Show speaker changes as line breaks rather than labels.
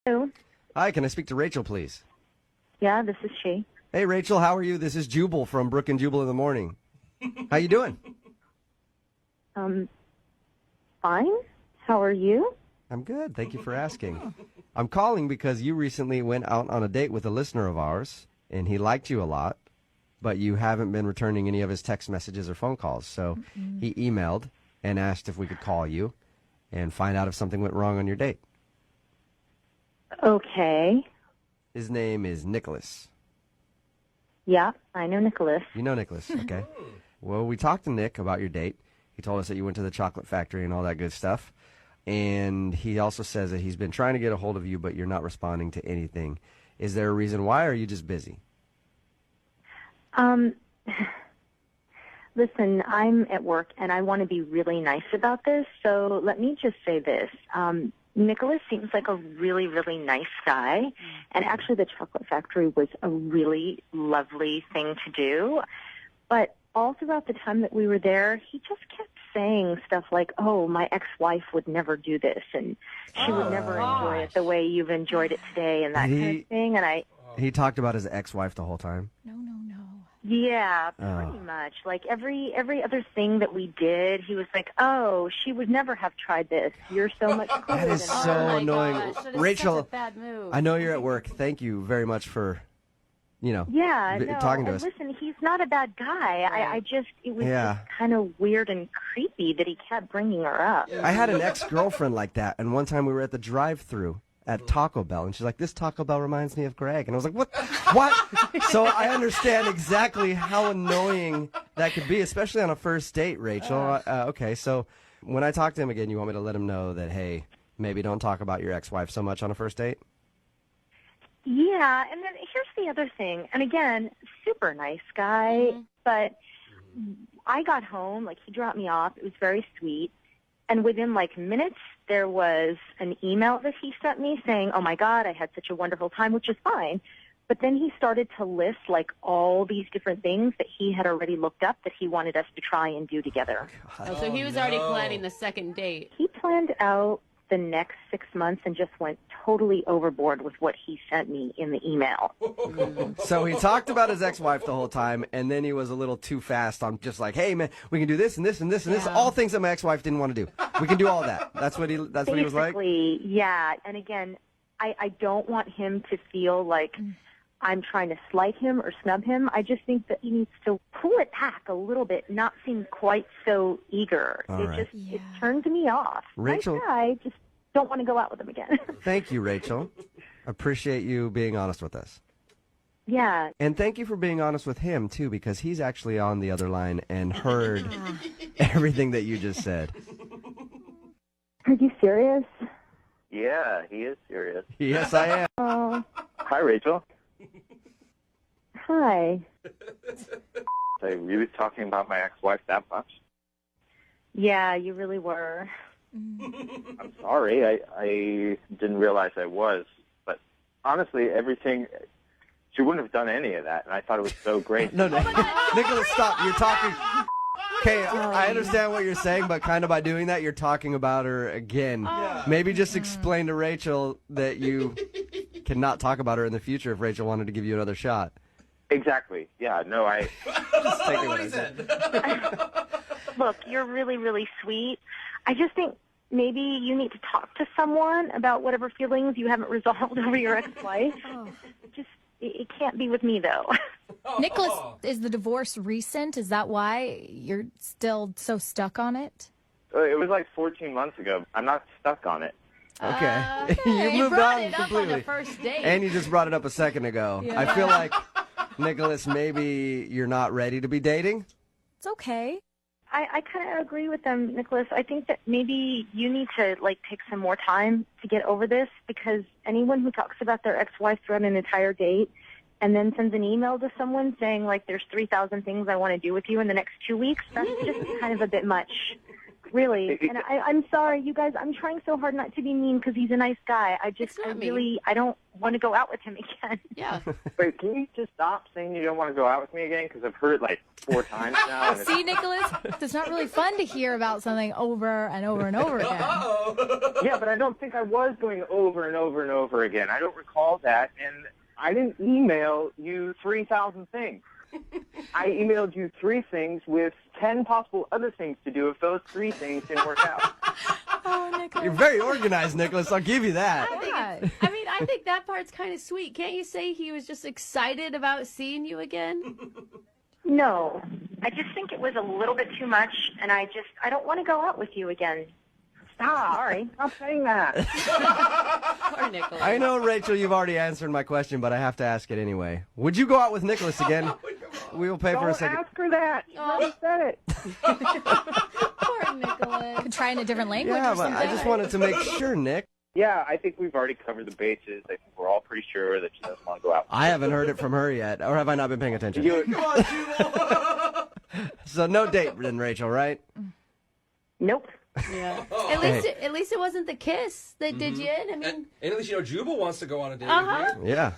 Hello.
Hi, can I speak to Rachel, please?
Yeah, this is she.
Hey, Rachel, how are you? This is Jubal from Brooke and Jubal in the morning. How you doing?
Fine. How are you?
I'm good. Thank you for asking. I'm calling because you recently went out on a date with a listener of ours, and he liked you a lot, but you haven't been returning any of his text messages or phone calls. So he emailed and asked if we could call you and find out if something went wrong on your date.
Okay.
His name is Nicholas.
Yeah, I know Nicholas.
You know Nicholas, okay. Well, we talked to Nick about your date. He told us that you went to the chocolate factory and all that good stuff. And he also says that he's been trying to get a hold of you, but you're not responding to anything. Is there a reason why, or are you just busy?
Listen, I'm at work, and I want to be really nice about this, so let me just say this. Nicholas seems like a really, really nice guy, and actually the chocolate factory was a really lovely thing to do. But all throughout the time that we were there, he just kept saying stuff like, oh, my ex-wife would never do this, and she would never enjoy it the way you've enjoyed it today, and that kind of thing. And
He talked about his ex-wife the whole time?
No.
Yeah, pretty much. Like every other thing that we did, he was like, oh, she would never have tried this. You're so much cooler
That is
than her.
so annoying.
Gosh, that is
Rachel,
such a bad move.
I know you're at work. Thank you very much for,
Yeah, no,
talking to
and
us.
listen, he's not a bad guy. It was just kind of weird and creepy that he kept bringing her up.
I had an ex-girlfriend like that, and one time we were at the drive-thru at Taco Bell, and she's like, this Taco Bell reminds me of Greg. And I was like, what? So I understand exactly how annoying that could be, especially on a first date, Rachel. Okay, so when I talk to him again, you want me to let him know that, hey, maybe don't talk about your ex-wife so much on a first date?
Yeah, and then here's the other thing. And again, super nice guy, but I got home, like he dropped me off. It was very sweet. And within like minutes, there was an email that he sent me saying, oh my God, I had such a wonderful time, which is fine. But then he started to list like all these different things that he had already looked up that he wanted us to try and do together.
So he was already planning the second date.
He planned out the next 6 months and just went totally overboard with what he sent me in the email.
So he talked about his ex-wife the whole time, and then he was a little too fast on just like, hey, man, we can do this and this and this and this, all things that my ex-wife didn't want to do. We can do all that. That's what he was like?
Basically, yeah. And again, I don't want him to feel like I'm trying to slight him or snub him. I just think that he needs to pull it back a little bit, not seem quite so eager. It turns me off.
Rachel,
nice guy, just don't want to go out with him again.
Thank you, Rachel. Appreciate you being honest with us.
Yeah.
And thank you for being honest with him, too, because he's actually on the other line and heard everything that you just said.
Are you serious?
Yeah, he is serious.
Yes, I am.
Oh,
Hi, Rachel.
hi.
Are you really talking about my ex-wife that much?
Yeah, you really were.
I'm sorry. I didn't realize I was. But honestly, she wouldn't have done any of that, and I thought it was so great.
No, Nicholas, stop. You're talking. Okay, I understand what you're saying, but kind of by doing that, you're talking about her again. Maybe just explain to Rachel that you cannot talk about her in the future if Rachel wanted to give you another shot.
Exactly. Yeah, no,
Just take what I said.
Look, you're really, really sweet. I just think maybe you need to talk to someone about whatever feelings you haven't resolved over your ex-wife. It can't be with me, though.
Nicholas, is the divorce recent? Is that why you're still so stuck on it?
It was like 14 months ago. I'm not stuck on it.
Okay. You moved
brought
on
it up
completely.
on the first date.
And you just brought it up a second ago. I feel like, Nicholas, maybe you're not ready to be dating?
It's okay.
I kind of agree with them, Nicholas. I think that maybe you need to, take some more time to get over this, because anyone who talks about their ex-wife throughout an entire date and then sends an email to someone saying, there's 3,000 things I want to do with you in the next 2 weeks, that's just kind of a bit much. Really. And I'm sorry, you guys. I'm trying so hard not to be mean because he's a nice guy. I don't want to go out with him again.
Yeah.
Wait, can you just stop saying you don't want to go out with me again? Because I've heard it like 4 times now.
See, Nicholas, it's not really fun to hear about something over and over and over again.
Yeah, but I don't think I was going over and over and over again. I don't recall that, and I didn't email you 3,000 things. I emailed you 3 things with 10 possible other things to do if those 3 things didn't work out.
Oh, Nicholas.
You're very organized, Nicholas. I'll give you that.
I think that part's kind of sweet. Can't you say he was just excited about seeing you again?
No. I just think it was a little bit too much, and I don't want to go out with you again.
Stop. Sorry. Stop saying that.
Poor Nicholas.
I know, Rachel, you've already answered my question, but I have to ask it anyway. Would you go out with Nicholas again? We will pay for a second.
Don't ask her that. She already said it.
Poor Nicholas.
Could try in a different language
Yeah,
or
but
something.
I just wanted to make sure, Nick.
Yeah, I think we've already covered the bases. I think we're all pretty sure that she doesn't want to go out.
I haven't heard it from her yet, or have I not been paying attention?
Come on,
So no date then, Rachel, right?
Nope.
Yeah. At least it wasn't the kiss that did you in. I mean,
And at least Jubal wants to go on a date
Uh-huh.
with you.
Yeah.